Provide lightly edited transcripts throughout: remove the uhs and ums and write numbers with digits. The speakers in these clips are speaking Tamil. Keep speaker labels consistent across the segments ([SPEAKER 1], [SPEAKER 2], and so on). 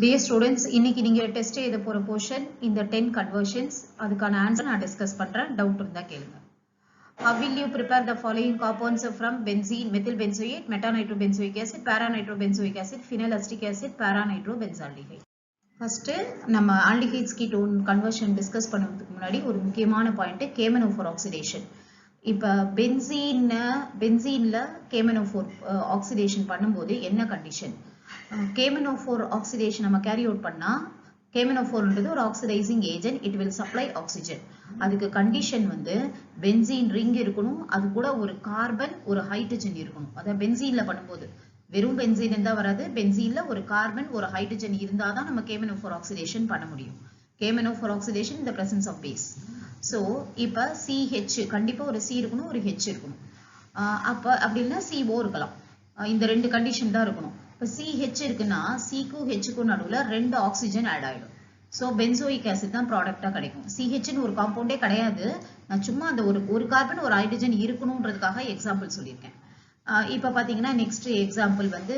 [SPEAKER 1] Dear students, இன்னைக்கு நீங்க டெஸ்ட் எழுத போற போர்ஷன் இந்த 10 conversions அதுக்கான ஆன்சர் நான் டிஸ்கஸ் பண்றேன். டவுட் இருந்தா கேளுங்க. How will you prepare the following compounds from benzene, methyl benzoate, metanitrobenzoic acid, paranitrobenzoic acid, phenylacetic acid, paranitropenzaldehyde? First நம்ம aldehydes ketone conversion டிஸ்கஸ் பண்ணுறதுக்கு முன்னாடி ஒரு முக்கியமான பாயிண்ட் KMnO4 oxidation. இப்ப பென்சீன்ல KMnO4 ஆக்சிடேஷன் பண்ணும்போது என்ன கண்டிஷன்? KMnO4 oxidation நம்ம carry out பண்ணா KMnO4 ன்றது ஒரு oxidizing agent, it will supply oxygen. அதுக்கு கண்டிஷன் வந்து பென்சீன் ரிங் இருக்கணும், அது கூட ஒரு கார்பன் ஒரு ஹைட்ரஜன் இருக்கணும். அத பென்சீன்ல பண்ணும்போது வெறும் பென்சீன் இருந்தா வராது, பென்சீன்ல ஒரு கார்பன் ஒரு ஹைட்ரஜன் இருந்தாதான் நம்ம KMnO4 oxidation பண்ண முடியும். KMnO4 oxidation in the presence of base. So இப்ப CH கண்டிப்பா ஒரு C இருக்கணும், ஒரு H இருக்கணும். அப்ப அப்படி இல்லைன்னா CO இருக்கலாம். இந்த ரெண்டு கண்டிஷன் தான் இருக்கணும். இப்போ CH இருக்குன்னா Cக்கும் Hக்கும் நடுவுல ரெண்டு ஆக்சிஜன் ஆட் ஆயிடும். ஸோ பென்சோயிக் ஆசிட் தான் ப்ராடக்டா கிடைக்கும். CHன்னு ஒரு காம்பவுண்டே கிடையாது, நான் சும்மா அந்த ஒரு கார்பன் ஒரு ஹைட்ரஜன் இருக்கணும்ன்றதுக்காக எக்ஸாம்பிள் சொல்லியிருக்கேன். இப்போ பார்த்தீங்கன்னா நெக்ஸ்ட் எக்ஸாம்பிள் வந்து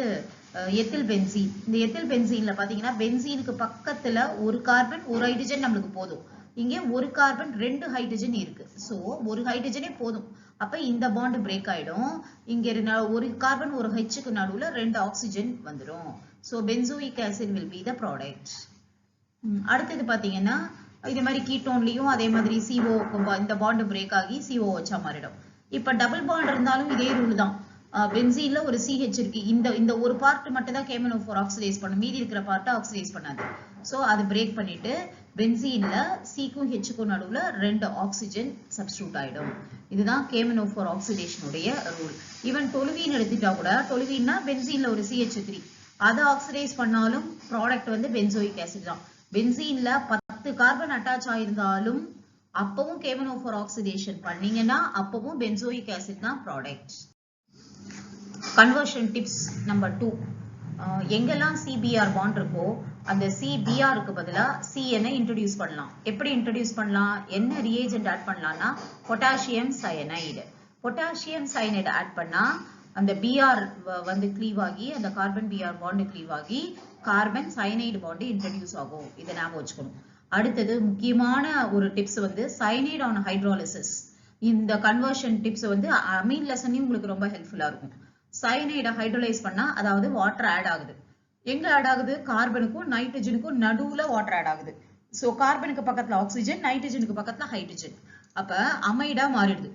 [SPEAKER 1] எத்தில் பென்சீன். இந்த எத்தில் பென்சீன்ல பார்த்தீங்கன்னா பென்சீனுக்கு பக்கத்துல ஒரு கார்பன் ஒரு ஹைட்ரஜன் நம்மளுக்கு போதும். இங்கே ஒரு கார்பன் ரெண்டு ஹைட்ரஜன் இருக்கு, ஸோ ஒரு ஹைட்ரஜனே போதும். அப்ப இந்த பாண்ட் பிரேக் ஆயிடும். இங்க ஒரு கார்பன் ஒரு ஹெச்சுக்கு நடுவுல ரெண்டு ஆக்சிஜன் வந்துடும். So benzoic acid will be the product. அடுத்தது பாத்தீங்கன்னா இதே மாதிரி கீட்டோன்லயும் அதே மாதிரி CO இந்த பாண்ட் பிரேக் ஆகி CO வச்சா மாறிடும். இப்ப டபுள் பாண்ட் இருந்தாலும் இதே ரூல் தான். பென்சீன்ல ஒரு CH இருக்கு, இந்த ஒரு பார்ட் மட்டும் தான் KMnO4 ஆக்சிடைஸ் பண்ணும், மீதி இருக்கிற பார்ட்டை ஆக்சிடைஸ் பண்ணாது. ஸோ அது பிரேக் பண்ணிட்டு பென்சீன்ல Cக்கும் Hக்கும் நடுவுல ரெண்டு ஆக்சிஜன் சப்ஸ்டிடியூட் ஆயிடும். இதுதான் KMnO4 ஆக்சிடேஷனுடைய ரூல். ஈவன் டொலுவீன் எடுத்துட்டா கூட, டொலுவீன்னா பென்சீன்ல ஒரு CH3 அதை ஆக்சிடைஸ் பண்ணாலும் ப்ராடக்ட் வந்து பென்சோயிக் ஆசிட் தான். பென்சீன்ல 10 கார்பன் அட்டாச் ஆயிருந்தாலும் அப்பவும் KMnO4 ஆக்சிடேஷன் பண்ணீங்கன்னா அப்பவும் பென்சோயிக் ஆசிட் தான் ப்ராடக்ட். Conversion tips number 2. எங்கெல்லாம் CBr பாண்ட் இருக்கோ அந்த CBrக்கு பதிலா CN இன்ட்ரோடியூஸ் பண்ணலாம். எப்படி இன்ட்ரோடியூஸ் பண்ணலாம்? என்ன ரியேஜென்ட் ஆட் பண்ணலாம்னா potassium cyanide. Potassium cyanide add பண்ணா அந்த Br வந்து க்ளீவ் ஆகி அந்த கார்பன் Br பாண்ட் க்ளீவ் ஆகி கார்பன் சயனைடு பாண்ட் இன்ட்ரோடியூஸ் ஆகும். இதை ஞாபகம் வச்சுக்கணும். அடுத்தது முக்கியமான ஒரு டிப்ஸ் வந்து சயனைடு ஆன் ஹைட்ராலிசிஸ். இந்த கன்வர்ஷன் டிப்ஸ் வந்து அமீன் லெசன்லயும் உங்களுக்கு ரொம்ப ஹெல்ப்ஃபுல்லா இருக்கும். சயனைடை ஹைட்ரோலைஸ் பண்ணா அதாவது வாட்டர் ஆட் ஆகுது. எங்க ஆட் ஆகுது? கார்பனுக்கும் நைட்ரஜனுக்கும் நடுவுல வாட்டர் ஆட் ஆகுது. சோ கார்பனுக்கு பக்கத்துல ஆக்சிஜன், நைட்ரஜனுக்கு பக்கத்துல ஹைட்ரஜன். அப்ப அமைடா மாறிடுது.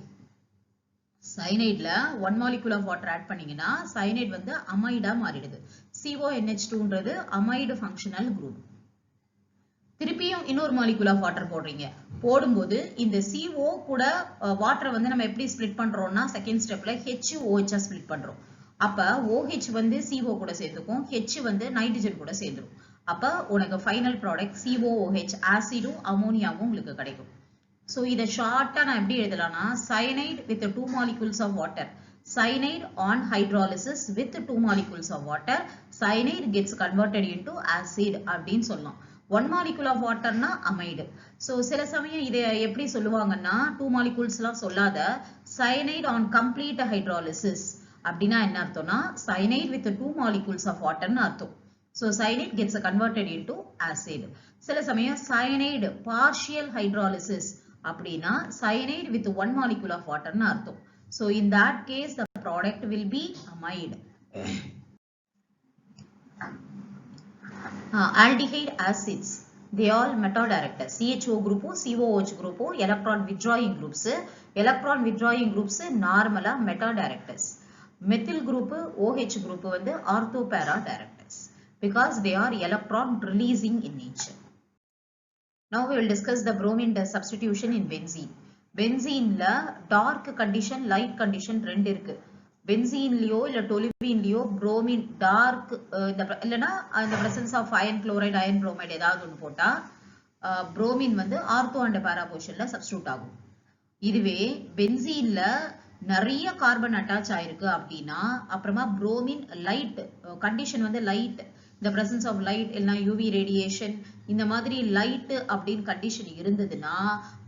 [SPEAKER 1] சயனைட்ல 1 molecule of water ஆட் பண்ணீங்கன்னா சயனைட் வந்து அமைடா மாறிடுது. CONH2ன்றது அமைடு ஃபங்க்ஷனல் குரூப். திருப்பியும் இன்னொரு molecule of water போடுறீங்க. போடும்போது இந்த CO கூட வாட்டரை வந்து நம்ம எப்படி ஸ்ப்ளிட் பண்றோம்னா செகண்ட் ஸ்டெப்ல HOH ஸ்ப்ளிட் பண்றோம். அப்ப OH வந்து CO கூட சேர்த்துக்கும், H வந்து நைட்ரஜன் கூட சேர்ந்துரும். அப்ப உனக்கு ஃபைனல் ப்ராடக்ட் COOH ஆசிடும் அமோனியாவும் உங்களுக்கு கிடைக்கும். ஸோ இதை ஷார்ட்டா நான் எப்படி எழுதலாம்னா cyanide with 2 molecules of water, cyanide on hydrolysis with 2 molecules of water, cyanide gets converted into acid அப்படின்னு சொல்லலாம். 1 molecule of waterனா அமைடு. ஸோ சில சமயம் இதை எப்படி சொல்லுவாங்கன்னா 2 molecules எல்லாம் சொல்லாத cyanide on complete hydrolysis அப்படின்னா என்ன அர்த்தம்னா cyanide with 2 molecules of waterன்னு அர்த்தம். So cyanide gets converted into acid. சில சமயம் cyanide partial hydrolysis அப்படின்னா cyanide with 1 molecule of waterன்னு அர்த்தம். So in that case the product will be amide. Aldehyde acids, they all metadirectors. CHO group, COOH group, electron withdrawing groups. Electron withdrawing groups normally metadirectors. Methyl group, OH group வந்து orthopara-directors because they are electron releasing in nature. Now we will discuss the bromine substitution in benzene. பென்சீன்ல டார்க் கண்டிஷன், லைட் கண்டிஷன் ரெண்டு இருக்கு. பென்சீன்லயோ இல்ல டொலுவீன்லயோ புரோமின் டார்க் இல்லைன்னா இந்த presence of iron chloride, iron bromide ஏதாவது ஒன்று போட்டா புரோமின் வந்து ஆர்த்தோ அண்ட் பாரா பொசிஷன்ல சப்ஸ்டிடியூட் ஆகும். இதுவே பென்சீன்ல நிறைய கார்பன் அட்டாச் ஆயிருக்கு அப்படின்னா அப்புறமா புரோமின் லைட் கண்டிஷன் வந்து லைட், இந்த பிரசன்ஸ் ஆஃப் லைட் இல்லைன்னா யூவி ரேடியேஷன் இந்த மாதிரி லைட் அப்படின்னு கண்டிஷன் இருந்ததுன்னா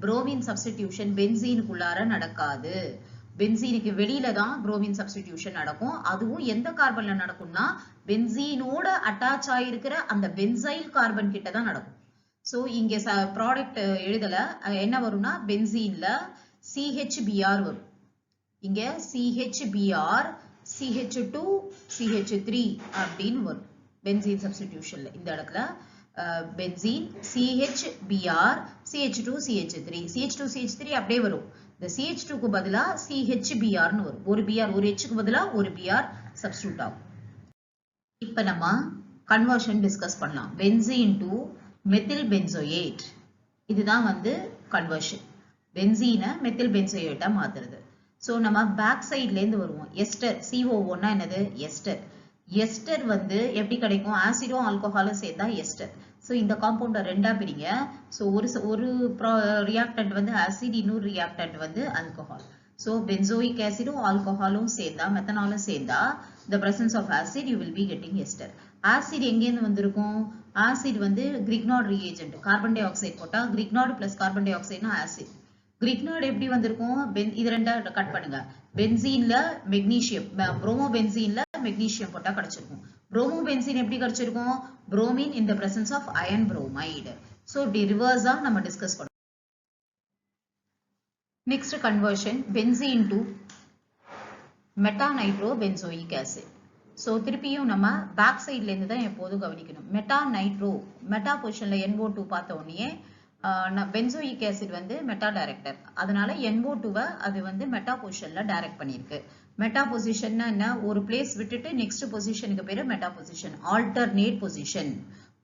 [SPEAKER 1] புரோமின் சப்ஸ்டிடியூஷன் பென்சீனுக்குள்ளார நடக்காது. பென்சீனுக்கு வெளியில தான் புரோமின் சப்ஸ்டிடியூஷன் நடக்கும். அதுவும் எந்த கார்பன்ல நடக்கும்னா பென்சீனோட அட்டாச் ஆயிருக்கிற அந்த பென்சைல் கார்பன் கிட்ட தான் நடக்கும். சோ இங்க ப்ராடக்ட் எழுதல, என்ன வரும்னா பென்சீன்ல CHBr வரும். இங்க CHBr CH2 CH3 அப்படின்னு வரும் பென்சீன் சப்ஸ்டிடியூஷன்ல. இந்த இடத்துல benzene CHBr CH2 CH3 CH2 CH3 அப்படியே வரும். இந்த CH2 க்கு பதிலா CHBr ன்னு வரும். ஒரு Br, ஒரு H க்கு பதிலா ஒரு Br சப்ஸ்டிடியூட் ஆகும். இப்ப நம்ம கன்வர்ஷன் டிஸ்கஸ் பண்ணலாம். பென்சீன் டு மெத்தில் பென்சோயேட், இதுதான் வந்து கன்வர்ஷன். பென்சீனை மெத்தில் பென்சோயேட்டா மாத்துறது. சோ நம்ம பேக் சைட்ல இருந்து வருவோம். எஸ்டர் CO1 னா என்னது? எஸ்டர். எஸ்டர் வந்து எப்படி கிடைக்கும்? ஆசிடும் ஆல்கஹாலும் சேர்த்தா எஸ்டர். சோ இந்த காம்பவுண்ட ரெண்டா பிரிங்க. சோ ஒரு ரியாக்டன்ட் வந்து ஆசிட், இன்னொரு ரியாக்டன்ட் வந்து ஆல்கஹால். சோ பென்சோயிக் ஆசிடும் ஆல்கஹாலும் சேர்ந்தா, மெத்தனாலும் சேர்ந்தா, the presence of acid you will be getting ester. Acid எங்க இருந்து வந்திருக்கும்? ஆசிட் வந்து கிரிக்னார்ட் ரிஏஜென்ட். கார்பன் டை ஆக்சைடு போட்டா கிரிக்னார்ட் பிளஸ் கார்பன் டை ஆக்சைடுனா ஆசிட். கிரிக்னார்ட் எப்படி வந்திருக்கும்? இது ரெண்டா கட் பண்ணுங்க. பென்சீன்ல மெக்னீசியம், புரோமோ பென்சீன்ல மெக்னீசியம் போட்டா கிடைச்சிருக்கும். புரோமோ பென்சீன் எப்படி கிடைச்சிருக்கும்? Bromine in the presence of iron bromide. So இப்படி ரிவர்ஸா நம்ம டிஸ்கஸ் பண்ணோம். Next conversion, benzene to meta nitrobenzoic acid. So திருப்பியும் நம்ம பேக் சைட்ல இருந்து தான் எப்போதும் கவனிக்கணும். மெட்டா பொசிஷன்ல NO2 பார்த்த உடனே பென்சோயிக் ஆசிட் வந்து மெட்டா டைரக்டர், அதனால NO2வை அது வந்து மெட்டா பொசிஷன்ல டைரக்ட் பண்ணிருக்கு. மெட்டா பொசிஷன்னா என்ன? ஒரு பிளேஸ் விட்டுட்டு நெக்ஸ்ட் பொசிஷனுக்கு பேரு மெட்டா பொசிஷன். ஆல்டர்னேட் பொசிஷன்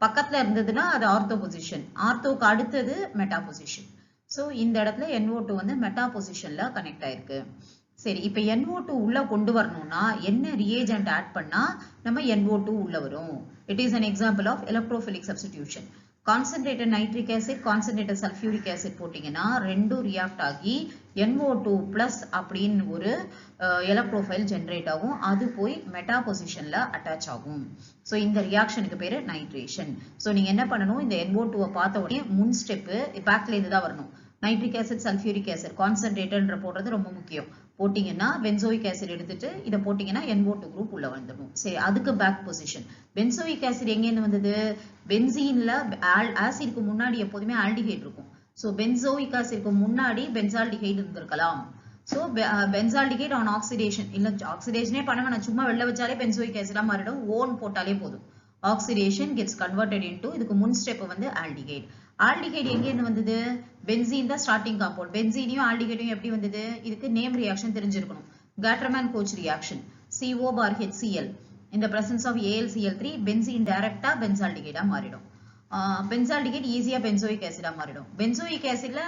[SPEAKER 1] பக்கத்துல இருந்ததுன்னா அது ஆர்த்தோ பொசிஷன், ஆர்த்தோக்கு அடுத்தது மெட்டா பொசிஷன். ஸோ இந்த இடத்துல NO2 வந்து மெட்டா பொசிஷன்ல கனெக்ட் ஆயிருக்கு. சரி, இப்ப NO2 உள்ள கொண்டு வரணும்னா என்ன ரியேஜென்ட் ஆட் பண்ணா நம்ம NO2 உள்ள வரும்? It is an example of electrophilic substitution. Concentrated nitric acid, concentrated sulphuric acid போட்டீங்கன்னா ரெண்டும் ரியாக்ட் ஆகி NO2 பிளஸ் அப்படின்னு ஒரு எலக்ட்ரோஃபைல் ஜெனரேட் ஆகும். அது போய் மெட்டா பொசிஷன்ல அட்டாச் ஆகும். ஸோ இந்த ரியாக்ஷனுக்கு பேரு நைட்ரேஷன். ஸோ நீங்க என்ன பண்ணணும்? இந்த NO2வை பார்த்த உடனே முன் ஸ்டெப்பு பேக்ல இருந்து தான் வரணும். Nitric acid, sulphuric acid concentrated போடுறது ரொம்ப முக்கியம். போட்டீங்கன்னா பென்சோயிக் ஆசிட் எடுத்துட்டு இதை போட்டீங்கன்னா NO2 குரூப் உள்ள வந்துடும். சரி, அதுக்கு பேக் பொசிஷன். பென்சோயிக் ஆசிட் எங்கேருந்து வந்தது? பென்சீன்ல ஆசிட்க்கு முன்னாடி எப்போதுமே ஆல்டிஹைட் இருக்கும். ஸோ பென்சோயிக் ஆசிட்க்கு முன்னாடி பென்சால்டிஹைட் இருந்திருக்கலாம். ஸோ பென்சால்டிஹைட் ஆன் ஆக்சிடேஷன், இல்ல ஆக்சிடேஷனே பண்ண வேணாம், சும்மா வெளில வச்சாலே பென்சோயிக் ஆசிடா மாறிடும். ஓன் போட்டாலே போதும். ஆக்சிடேஷன் கெட்ஸ் கன்வெர்டட் இன்டு, இதுக்கு முன் ஸ்டெப் வந்து ஆல்டிஹைட். ஆல்டிஹைட் எங்க இருந்து வந்தது? பென்சீன் தான் ஸ்டார்டிங் காம்பவுண்ட். பென்சீனையும் ஆல்டிஹைடையும் எப்படி வந்தது? இதுக்கு நேம் ரியாக்ஷன் தெரிஞ்சிருக்கணும். Gattermann Koch reaction, CO/HCl in the presence of AlCl3, benzene டைரக்டா பென்சால்டிஹைடா மாறிடும். பென்சால்டிஹைட் ஈஸியா பென்சோயிக் ஆசிடா மாறிடும். பென்சோயிக் ஆசிட்ல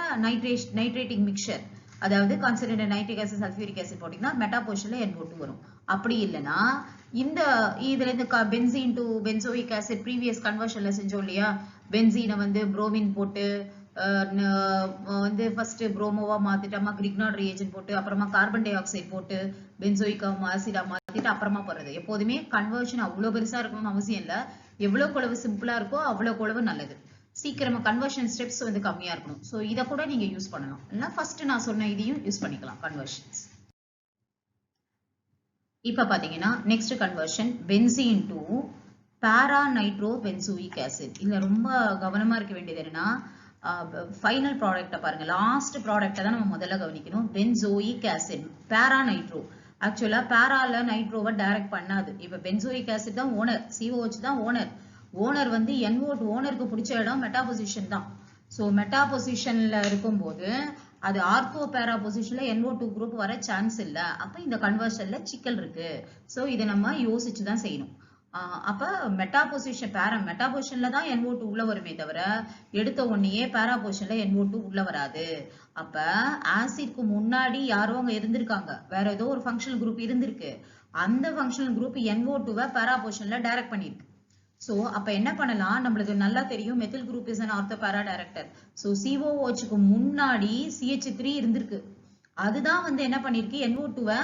[SPEAKER 1] நைட்ரேட்டிங் மிக்சர், அதாவது concentrated nitric acid, sulphuric acid போட்டீங்கன்னா மெட்டா பொசிஷன்ல NO2 வரும். அப்படி இல்லைன்னா இதுல இருந்து benzene to benzoic acid previous கன்வர்ஷன்ல செஞ்சோம் இல்லையா? பென்சீனை வந்து புரோமின் போட்டு வந்து ஃபர்ஸ்ட் புரோமோவா மாத்திட்டாமா, கிரிக்னார்ட் ரியேஜென்ட் போட்டு அப்புறமா கார்பன் டை ஆக்சைடு போட்டு பென்சோயிக் ஆசிடா மாத்திட்டு அப்புறமா போறது. எப்போதுமே கன்வர்ஷன் அவ்வளவு பெருசா இருக்கணும்னு அவசியம் இல்ல. எவ்வளவு குழவு சிம்பிளா இருக்கோ அவ்வளவு குழவு நல்லது. சீக்கிரமா கன்வர்ஷன் ஸ்டெப்ஸ் வந்து கம்மியா இருக்கணும். ஸோ இதை கூட நீங்க யூஸ் பண்ணலாம். இல்ல ஃபர்ஸ்ட் நான் சொன்ன இதையும் யூஸ் பண்ணிக்கலாம் கன்வர்ஷன்ஸ். இப்ப பாத்தீங்கன்னா next conversion, benzene to para nitrobenzoic acid. இதுல ரொம்ப கவனமா இருக்க வேண்டியது என்னன்னா, ஃபைனல் ப்ராடக்ட பாருங்க, லாஸ்ட் ப்ராடக்ட தான் நம்ம முதல்ல கவனிக்கணும். பென்சோயிக் ஆசிட் பாராநைட்ரோ, ஆக்சுவலா பாரால நைட்ரோவை டைரக்ட் பண்ணாது. இப்ப பென்சோயிக் ஆசிட் தான் ஓனர், COH தான் ஓனர். ஓனர் வந்து NO2, ஓனருக்கு பிடிச்ச இடம் மெட்டா பொசிஷன் தான். ஸோ மெட்டா பொசிஷன்ல இருக்கும்போது அது ஆர்த்தோ பேரா பொசிஷன்ல NO2 குரூப் வர சான்ஸ் இல்ல. அப்ப இந்த கன்வர்ஷன்ல சிக்கல் இருக்கு. ஸோ இதை நம்ம யோசிச்சு தான் செய்யணும். அப்ப மெட்டா பொசிஷன்ல தான் NO2 உள்ள வருமே தவிர எடுத்த உடனே பேரா பொசிஷன்ல NO2 உள்ள வராது. அப்ப ஆசிட்க்கு முன்னாடி யாரோ அங்க இருந்திருக்காங்க, வேற ஏதோ ஒரு ஃபங்க்ஷனல் குரூப் இருந்திருக்கு. அந்த ஃபங்க்ஷனல் குரூப் NO2வை பேரா பொசிஷன்ல டைரக்ட் பண்ணிருக்கு. சோ அப்ப என்ன பண்ணலாம்? நம்மளுக்கு நல்லா தெரியும் methyl group is an ortho para director. So COOHக்கு முன்னாடி CH3 இருந்திருக்கு. அதுதான் வந்து என்ன பண்ணிருக்கு? NO2வை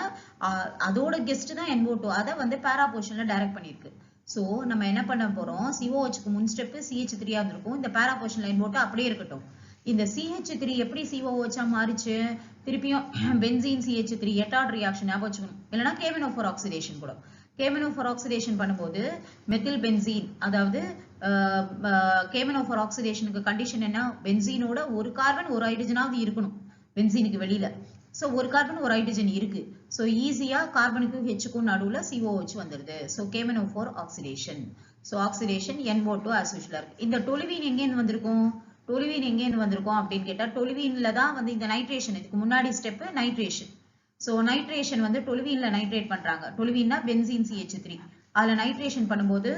[SPEAKER 1] அதோட கெஸ்ட் தான் NO2, அதை வந்து பேரா பொசிஷன்ல டைரக்ட் பண்ணிருக்கு. சோ நம்ம என்ன பண்ண போறோம்? COHக்கு முன் ஸ்டெப் CH3 இருந்திருக்கும். இந்த பேரா பொசிஷன்ல NO2 அப்படியே இருக்கட்டும். இந்த CH3 எப்படி COOH மாறிச்சு? திருப்பியும் பென்சீன் CH3 எட்டார்ட் ரியாக்ஷன் ஞாபகம் வச்சுக்கணும். இல்லைன்னா KMnO4 ஆக்சிடேஷன் கூட. KMnO4 ஆக்சிடேஷன் பண்ணும்போது மெத்தில் பென்சீன், அதாவது KMnO4 ஆக்சிடேஷனுக்கு கண்டிஷன் என்ன? பென்சீனோட ஒரு கார்பன் ஒரு ஹைட்ரஜனாவது இருக்கணும் பென்சீனுக்கு வெளியில. ஸோ ஒரு கார்பன் ஒரு ஹைட்ரஜன் இருக்கு. ஸோ ஈஸியா கார்பனுக்கும் ஹெச்சுக்கும் நடுவில் COOH வந்துடுது. So KMnO4 oxidation. So oxidation NO2 as usual இருக்கு. இந்த டொலுவீன் எங்கேருந்து வந்திருக்கும்? டொலுவீன் எங்கேருந்து வந்திருக்கும் அப்படின்னு கேட்டா டொலுவீன்ல தான் வந்து இந்த நைட்ரேஷன், இதுக்கு முன்னாடி ஸ்டெப் நைட்ரேஷன். ஸோ நைட்ரேஷன் வந்து டொலுவீன்ல நைட்ரேட் பண்றாங்க. டொலுவீன்னா பென்சீன் CH3. அதுல நைட்ரேஷன் பண்ணும்போது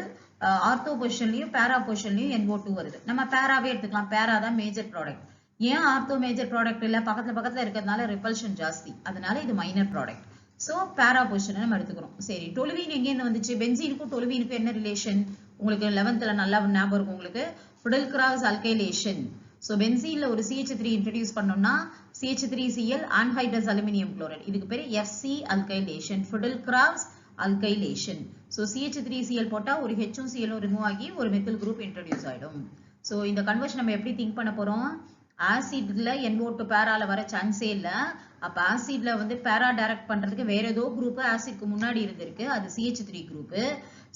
[SPEAKER 1] ஆர்த்தோ பொசிஷன்லயும் பேரா பொசிஷன்லயும் NO2 வருது. நம்ம பேராவே எடுத்துக்கலாம். பேரா தான் மேஜர் ப்ராடக்ட். ஏன் ஆர்த்தோ மேஜர் ப்ராடக்ட் இல்ல? பக்கத்துல இருக்கிறதுனால ரிப்பல்ஷன் ஜாஸ்தி, அதனால இது மைனர் ப்ராடக்ட். சோ பேரா பொசிஷனை நம்ம எடுத்துக்கிறோம். சரி, டொலுவீன் எங்கேருந்து வந்துச்சு? பென்சீனுக்கும் டொலுவீனுக்கும் என்ன ரிலேஷன்? உங்களுக்கு 11th நல்லா ஞாபகம் இருக்கும் உங்களுக்கு. ஃபிடல்கிராஸ் அல்கைலேஷன். ஸோ பென்சீன்ல ஒரு CH3 இன்ட்ரடியூஸ் பண்ணோம்னா CH3Cl ஆன்ஹைட்ரஸ் அலுமினியம் குளோரைடு, இதுக்கு பேரு FC alkylation, Friedel Crafts alkylation. So CH3Cl போட்டா ஒரு Hம் Clம் ரிமூவ் ஆகி ஒரு மெத்தில் குரூப் இன்ட்ரடியூஸ் ஆயிடும். ஸோ இந்த கன்வர்ஷன் நம்ம எப்படி திங்க் பண்ண போறோம்? ஆசிட்ல NO2 பேரால வர சான்ஸே இல்ல. அப்ப ஆசிட்ல வந்து பேரா டைரக்ட் பண்றதுக்கு வேற ஏதோ குரூப் ஆசிட்க்கு முன்னாடி இருந்திருக்கு, அது CH3 குரூப்.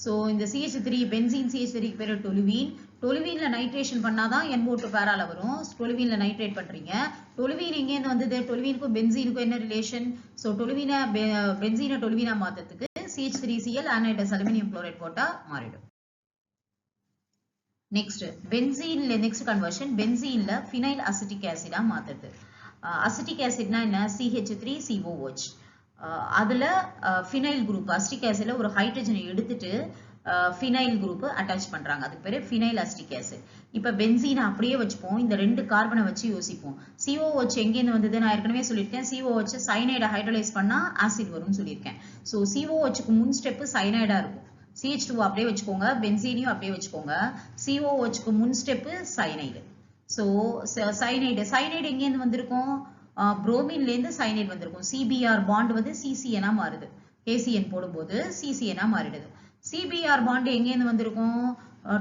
[SPEAKER 1] சோ இந்த CH3 பென்சீன் CH3 க்கு பேரு டொலுவீன். டொலுவீன்ல நைட்ரேஷன் பண்ணாதான் NO2 பேரால வரும். டொலுவீன்ல நைட்ரேட் பண்றீங்க. டொலுவீன் எங்க இருந்து வந்தது? டொலுவீனுக்கும் பென்சீனுக்கும் என்ன ரிலேஷன்? சோ டொலுவீனை பென்சீனை டொலுவீனா மாத்துறதுக்கு CH3Cl ஆன்ஹைட்ரஸ் அலுமினியம் குளோரைடு போட்டா மாறிடும். நெக்ஸ்ட் பென்சீன்ல நெக்ஸ்ட் கன்வர்ஷன், பென்சீன்ல ஃபினைல் அசிட்டிக் ஆசிடா மாத்துறது. அசிட்டிக் ஆசிட்னா என்ன? CH3COOH. அதுல ஃபினைல் குரூப், அசிட்டிக் ஆசிட்ல ஒரு ஹைட்ரஜனை எடுத்துட்டு ஃபினைல் குரூப் அட்டாச் பண்றாங்க, அதுக்கு பேரு ஃபினைல் அசிட்டிக் ஆசிட். இப்ப பென்சீனை அப்படியே வச்சுப்போம், இந்த ரெண்டு கார்பனை வச்சு யோசிப்போம். COOH எங்கேருந்து வந்தது? நான் ஏற்கனவே சொல்லியிருக்கேன், COOH சைனைடை ஹைட்ரலைஸ் பண்ணா ஆசிட் வரும்னு சொல்லியிருக்கேன். ஸோ COOHக்கு முன் ஸ்டெப் சைனைடா இருக்கும். CH2 அப்படியே வச்சுக்கோங்க, பென்சீனையும் அப்படியே வச்சுக்கோங்க. COOHக்கு முன் ஸ்டெப் சைனைடு. ஸோ சைனைடு எங்கேருந்து வந்திருக்கும்? புரோமின்ல இருந்து சைனைடு வந்திருக்கும். CBr பாண்ட் வந்து CCN மாறுது, KCN போடும்போது CCN மாறிடுது. CBr பாண்ட் எங்கேருந்து வந்திருக்கும்?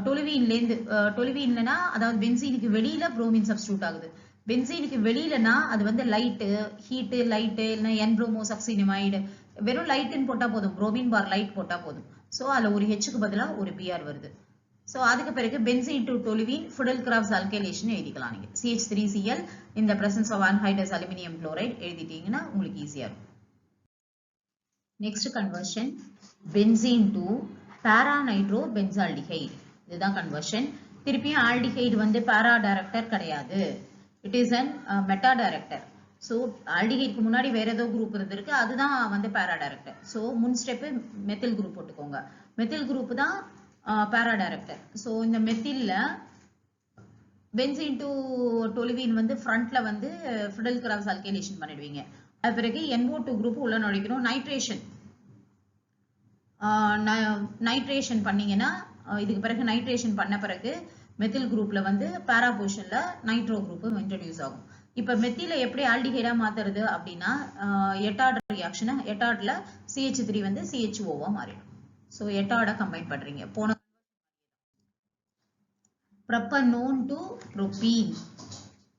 [SPEAKER 1] டொலுவீன்ல இருந்து. டொலுவீன்லனா அதாவது பென்சீனுக்கு வெளியில புரோமின் சப்ஸ்டிடியூட் ஆகுது. பென்சீனுக்கு வெளியிலனா அது வந்து லைட்டு, ஹீட்டு, லைட்டு, இல்லைன்னா N-bromosaccinamide, வெறும் லைட்டுன்னு போட்டா போதும், புரோமின் பார் லைட் போட்டா போதும். ஸோ அதுல ஒரு ஹெச்சுக்கு பதிலா ஒரு Br வருது. ஸோ அதுக்கு பிறகு பென்சீன் டு டொலுவீன் ஃபிடல்கிராஸ் அல்கைலேஷன் எழுதிக்கலாம் நீங்க. CH3Cl in the presence of anhydrous aluminum chloride எழுதிட்டீங்கன்னா உங்களுக்கு ஈஸியா இருக்கும். Next conversion, benzene to para nitro benzaldehyde. இதுதான் கன்வர்ஷன். திருப்பியும் ஆல்டிஹைடு வந்து பேரா டைரக்டர் கிடையாது, it is an meta director. So ஆல்டிஹைடுக்கு முன்னாடி வேற ஏதோ குரூப் இருந்திருக்கு, அதுதான் வந்து பேரா டைரக்டர். ஸோ முன் ஸ்டெப் மெத்தில் குரூப் போட்டுக்கோங்க. மெத்தில் குரூப் தான் பேரா டைரக்டர். ஸோ இந்த மெத்தில்ல பென்சீன் டு டொலுவீன் வந்து ஃப்ரண்ட்ல வந்து ஃபிடல்கிராஸ் அல்கைலேஷன் பண்ணிடுவீங்க. அது பிறகு NO2 குரூப் உள்ள நுழைக்கணும். நைட்ரேஷன் பண்ணீங்கன்னா இதுக்கு பிறகு நைட்ரேஷன் பண்ண பிறகு மெத்தில் குரூப்ல வந்து பேரா பொசிஷன்ல நைட்ரோ குரூப் இன்ட்ரோடியூஸ் ஆகும். இப்ப மெத்தில எப்படி ஆல்டிஹைடா மாத்துறது அப்படின்னா எட்டார்ட் ரியாக்ஷன், எட்டார்ட்ல CH3 வந்து CHO மாறிடும். சோ எட்டார்ட கம்பைன் பண்றீங்க. போன ப்ரொப்பனோன் டு ப்ரோபீன்.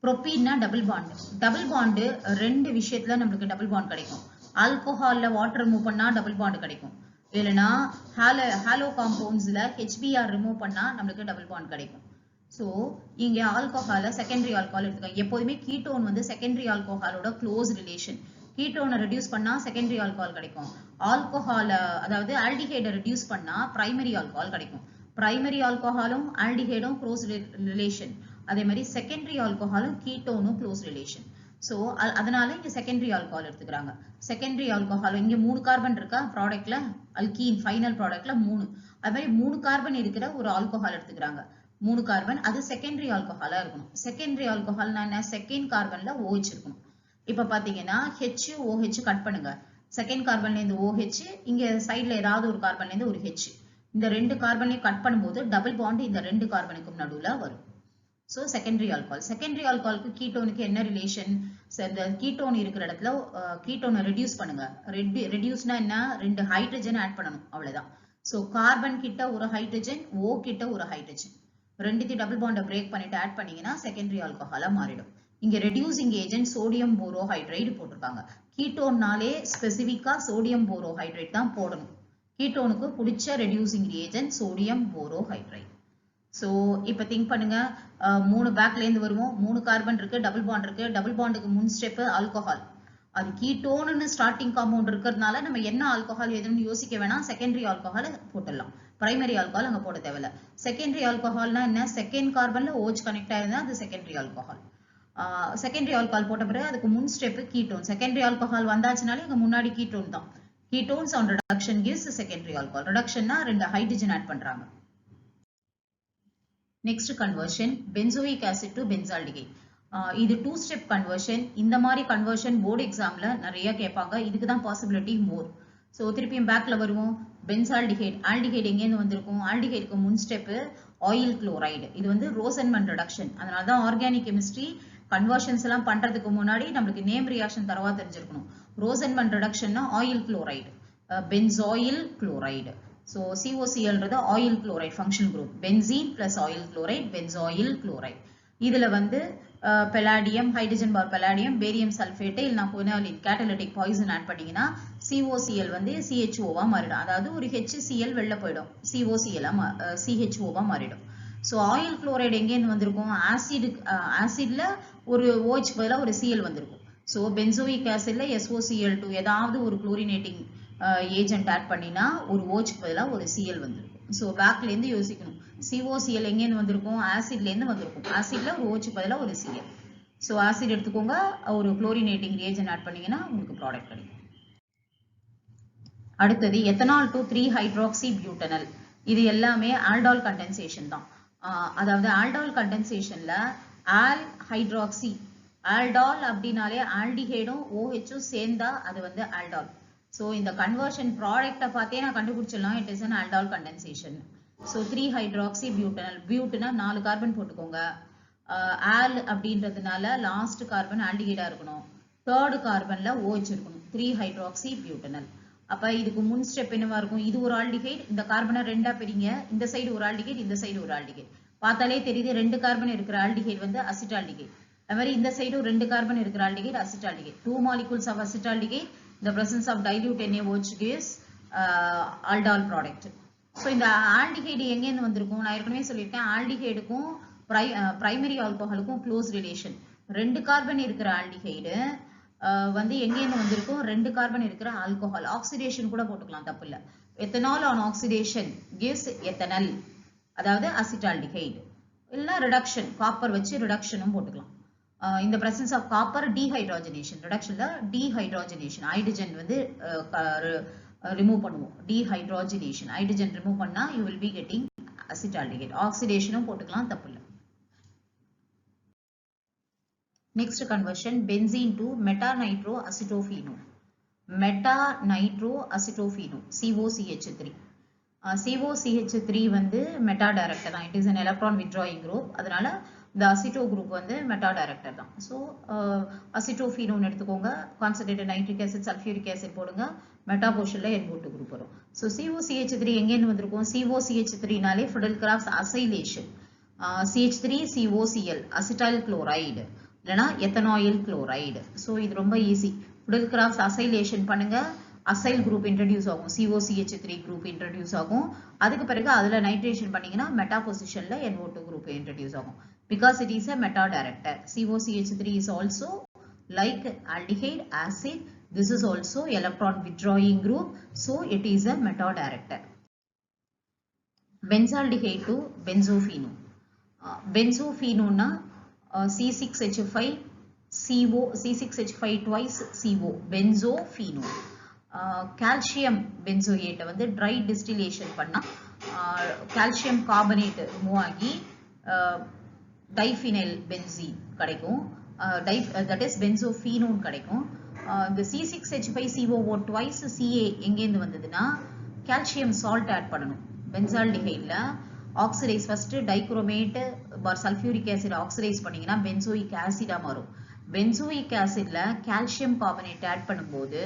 [SPEAKER 1] ப்ரோபீன்னா டபுள் பாண்ட். டபுள் பாண்ட் ரெண்டு விஷயத்துல நம்மளுக்கு டபுள் பாண்ட் கிடைக்கும். ஆல்கோஹால்ல வாட்டர் ரிமூவ் பண்ணா டபுள் பாண்ட் கிடைக்கும், இல்லைன்னா ஹாலோ காம்பவுண்ட்ஸ்ல HBr ரிமூவ் பண்ணா நம்மளுக்கு டபுள் பாண்ட் கிடைக்கும். ஸோ இங்க ஆல்கோஹால செகண்டரி ஆல்கோஹால் எடுத்துக்கோங்க. எப்போதுமே கீட்டோன் வந்து செகண்டரி ஆல்கோஹாலோட க்ளோஸ் ரிலேஷன். கீட்டோனை ரெடியூஸ் பண்ணா செகண்டரி ஆல்கோஹால் கிடைக்கும். ஆல்கோஹால அதாவது ஆல்டிஹைடை ரெடியூஸ் பண்ணா பிரைமரி ஆல்கோஹால் கிடைக்கும். பிரைமரி ஆல்கோஹாலும் ஆல்டிஹைடும் க்ளோஸ் ரிலேஷன், அதே மாதிரி செகண்டரி ஆல்கோஹாலும் கீட்டோனும் க்ளோஸ் ரிலேஷன். ஸோ அதனால இங்க செகண்டரி ஆல்கோஹால் எடுத்துக்கிறாங்க. செகண்டரி ஆல்கோஹால் இங்க 3 கார்பன் இருக்கா ப்ராடக்ட்ல, அல்கீன் ஃபைனல் ப்ராடக்ட்ல 3, அது மாதிரி 3 கார்பன் இருக்கிற ஒரு ஆல்கோஹால் எடுத்துக்கிறாங்க. 3 கார்பன், அது செகண்டரி ஆல்கோஹாலா இருக்கணும். செகண்டரி ஆல்கோஹால்னா என்ன? செகண்ட் கார்பன்ல OH இருக்கணும். இப்ப பாத்தீங்கன்னா HOH கட் பண்ணுங்க. செகண்ட் கார்பன்ல இருந்து OH, இங்க சைட்ல ஏதாவது ஒரு கார்பன்ல இருந்து ஒரு H. இந்த 2 கார்பனையும் கட் பண்ணும்போது டபுள் பாண்ட் இந்த 2 கார்பனுக்கும் நடுவுல வரும். So secondary alcohol. செகண்டரி ஆல்கோஹாலுக்கு கீட்டோனுக்கு என்ன ரிலேஷன்? இந்த கீட்டோன் இருக்கிற இடத்துல கீட்டோனை ரெடியூஸ் பண்ணுங்க. ரெடியூஸ்னா என்ன? 2 ஹைட்ரஜன் ஆட் பண்ணணும், அவ்வளவுதான். சோ கார்பன் கிட்ட ஒரு ஹைட்ரஜன், O கிட்ட ஒரு ஹைட்ரஜன். ரெண்டுத்தையும் டபுள் பாண்டை பிரேக் பண்ணிட்டு ஆட் பண்ணீங்கன்னா செகண்டரி ஆல்கஹாலா மாறிடும். இங்க ரெடியூசிங் ஏஜென்ட் சோடியம் போரோஹைட்ரைடு போட்டிருக்காங்க. கீட்டோன்னாலே ஸ்பெசிஃபிக்கா சோடியம் போரோஹைட்ரைட் தான் போடணும். கீட்டோனுக்கு பிடிச்ச reducing reagent sodium borohydride. So இப்போ திங்க் பண்ணுங்க, 3 பேக்லேருந்து வருவோம், 3 கார்பன் இருக்கு, டபுள் பாண்ட் இருக்கு, டபுள் பாண்டுக்கு முன் ஸ்டெப்பு ஆல்கஹால். அது கீட்டோன்னு ஸ்டார்டிங் காம்பவுண்ட் இருக்கிறதுனால நம்ம என்ன ஆல்கஹால் எதுன்னு யோசிக்க வேணாம், செகண்டரி ஆல்கஹால் போட்டுடலாம். பிரைமரி ஆல்கஹால் அங்கே போட தேவையில்ல. செகண்டரி ஆல்கஹால்னா என்ன, செகண்ட் கார்பன்ல OH கனெக்ட் ஆயிருந்தா அது செகண்டரி ஆல்கஹால். செகண்டரி ஆல்கஹால் போட்ட பிறகு அதுக்கு முன் ஸ்டெப்பு கீட்டோன். செகண்டரி ஆல்கஹால் வந்தாச்சுனாலே அங்கே முன்னாடி கீட்டோன் தான். Ketones on reduction gives secondary alcohol. ரிடக்ஷன்னா 2 ஹைட்ரஜன் ஆட் பண்றாங்க. Next conversion benzoic acid to benzaldehyde. இது 2 ஸ்டெப் கன்வர்ஷன். இந்த மாதிரி கன்வர்ஷன் போர்டு எக்ஸாம்ல நிறைய கேட்பாங்க. இதுக்கு தான் பாசிபிலிட்டி மோர். ஸோ திருப்பியும் பேக்ல வருவோம். பென்சால்டிகைட், ஆல்டிகைட் எங்கேருந்து வந்திருக்கும், ஆல்டிகைடுக்கு முன் ஸ்டெப்பு ஆயில் குளோரைடு. இது வந்து ரோசன்மன் ரிடக்ஷன். அதனால தான் ஆர்கானிக் கெமிஸ்ட்ரி கன்வர்ஷன்ஸ் எல்லாம் பண்றதுக்கு முன்னாடி நம்மளுக்கு நேம் ரியாக்ஷன் தரவா தெரிஞ்சிருக்கணும். ரோசன்மன் ரிடக்ஷன்னா acyl chloride, benzoyl chloride. So COCl ன்றது acyl chloride function group. Benzene plus acyl chloride, benzoyl chloride. இதுல வந்து palladium, hydrogen bar palladium, barium sulphate இல்லைனா குவினாலின் கேட்டலிட்டிக் பாய்சன் ஆட் பண்ணீங்கன்னா COCl வந்து CHO-வா மாறிடும். அதாவது ஒரு HCl வெளில போயிடும், CHO-வா மாறிடும். ஸோ ஆயில் குளோரைடு எங்கேருந்து வந்திருக்கும், ஆசிட்ல ஒரு OH பதிலாக ஒரு Cl வந்திருக்கும். ஸோ பென்சோயிக் ஆசிட்ல SOCl2 ஏதாவது ஒரு குளோரினேட்டிங் ஏஜென்ட் ஆட் பண்ணினா ஒரு OH பதிலாக ஒரு Cl வந்திருக்கும். ஸோ பேக்லேருந்து யோசிக்கணும், COCl எங்கேருந்து வந்திருக்கும், ஆசிட்லேருந்து வந்திருக்கும். ஆசிட்ல ஒரு OH பதிலாக ஒரு Cl. ஸோ ஆசிட் எடுத்துக்கோங்க, ஒரு குளோரினேட்டிங் ரியேஜென்ட் ஆட் பண்ணீங்கன்னா உங்களுக்கு ப்ராடக்ட் கிடைக்கும். அடுத்தது எத்தனால் டு 3-ஹைட்ராக்சி பியூட்டனல். இது எல்லாமே ஆல்டால் கண்டென்சேஷன் தான். அதாவது ஆல்டால் கண்டென்சேஷன்ல ஆல் ஹைட்ராக்சி, ஆல்டால் அப்படின்னாலே ஆல்டிஹைடும் OH-ம் சேர்ந்தா அது வந்து ஆல்டால். ஸோ இந்த கன்வர்ஷன் ப்ராடக்டை பார்த்தே நான் கண்டுபிடிச்சிடலாம், it is an aldol condensation. So three hydroxy butanal. பியூட்னா 4 கார்பன் போட்டுக்கோங்க. ஆல் அப்படின்றதுனால லாஸ்ட் கார்பன் ஆல்டிஹைடா இருக்கணும், தேர்ட் கார்பன்ல OH இருக்கணும். Three hydroxy butanal. அப்ப இதுக்கு முன் ஸ்டெப் என்னவா இருக்கும், இது ஒரு ஆல்டிஹைட், இந்த கார்பனை 2ஆ பிரிங்க, இந்த சைடு ஒரு ஆல்டிஹைட், இந்த சைடு ஒரு ஆல்டிஹைட். பார்த்தாலே தெரியுது 2 கார்பன் இருக்கிற ஆல்டிஹைட் வந்து அசிட்டால்டிஹைட். அது மாதிரி இந்த சைடு 2 கார்பன் இருக்கிற aldehyde acetaldehyde. 2 molecules of acetaldehyde, the presence of dilute NaOH gives aldol product. So இந்த ஆல்டிஹைடு எங்கேருந்து வந்திருக்கும், நான் ஏற்கனவே சொல்லியிருக்கேன், ஆல்டிஹைடுக்கும் பிரைமரி ஆல்கஹாலுக்கும் க்ளோஸ் ரிலேஷன். 2 கார்பன் இருக்கிற ஆல்டிஹைடு வந்து எங்கேருந்து வந்திருக்கும், 2 கார்பன் இருக்கிற ஆல்கஹால். ஆக்சிடேஷன் கூட போட்டுக்கலாம், தப்பு இல்லை. Ethanol on oxidation gives ethanal, அதாவது அசிட்டால்டிஹைடு. இல்லை ரிடக்ஷன், காப்பர் வச்சு ரிடக்ஷனும் போட்டுக்கலாம். இந்த பிரசன்ஸ் ஆஃப் காப்பர் டீஹைட்ராஜனேஷன், ரிடக்ஷன்ல டீஹைட்ராஜனேஷன், ஹைட்ரஜன் வந்து ரிமூவ் பண்ணுவோம். டீஹைட்ராஜனேஷன், ஹைட்ரஜன் ரிமூவ் பண்ணா you will be getting acetaldehyde. ஆக்சிடேஷனும் போட்டுக்கலாம், தப்பு இல்லை. Next conversion, benzene to meta-nitroacetophenone. Meta-nitroacetophenone, COCH3. COCH3 வந்து மெட்டா டைரக்டர் தான். It is an electron withdrawing group. அதனால இந்த அசிட்டோ குரூப் வந்து மெட்டா டைரக்டர் தான். ஸோ அசிட்டோஃபீனோன் எடுத்துக்கோங்க, concentrated nitric acid, sulphuric acid போடுங்க, மெட்டா போர்ஷன்ல NO2 குரூப் வரும். ஸோ COCH3 எங்கேருந்து வந்திருக்கும், COCH3நாலே Friedel Crafts acylation. CH3 COCl acetyl chloride இல்லைனா எத்தனாயில் குளோரைடு. ஸோ இது ரொம்ப ஈஸி. ஃபிடெல்கிராஃப்ஸ் அசைலேஷன் பண்ணுங்க, அசைல் குரூப் இன்ட்ரடியூஸ் ஆகும், COCH3 குரூப் இன்ட்ரடியூஸ் ஆகும். அதுக்கு பிறகு அதுல நைட்ரேஷன் பண்ணீங்கன்னா மெட்டா பொசிஷன்ல NO2 குரூப் இன்ட்ரடியூஸ் ஆகும். Because it is a meta director. COCH3 is also like aldehyde, acid. This is also electron withdrawing group. So it is a meta director. Benzaldehyde to benzophenone. Benzophenone na C6H5 CO, C6H5 twice CO, benzophenone. Calcium benzoate வந்து dry distillation பண்ணா calcium carbonate remove ஆகி டைஃபினைல் பென்சீன் கிடைக்கும், that is benzophenone கிடைக்கும். இந்த C6H5COO twice CA எங்கேருந்து வந்ததுன்னா கால்சியம் சால்ட் ஆட் பண்ணணும். பென்சால்டிஹைட்ல ஆக்சிடைஸ் ஃபர்ஸ்ட் டைக்ரோமேட் பார் சல்ஃபியூரிக் ஆசிட் ஆக்சிடைஸ் பண்ணீங்கன்னா பென்சோயிக் ஆசிடா மாறும். பென்சோயிக் ஆசிட்ல கால்சியம் கார்பனேட் ஆட் பண்ணும்போது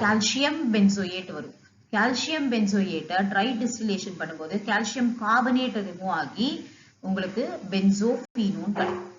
[SPEAKER 1] கால்சியம் பென்சோயேட் வரும். கால்சியம் பென்சோயேட்டை ட்ரை டிஸ்டிலேஷன் பண்ணும்போது கால்சியம் கார்பனேட் ரிமூவ் ஆகி உங்களுக்கு பென்சோஃபீனோன் கிடைக்கும்.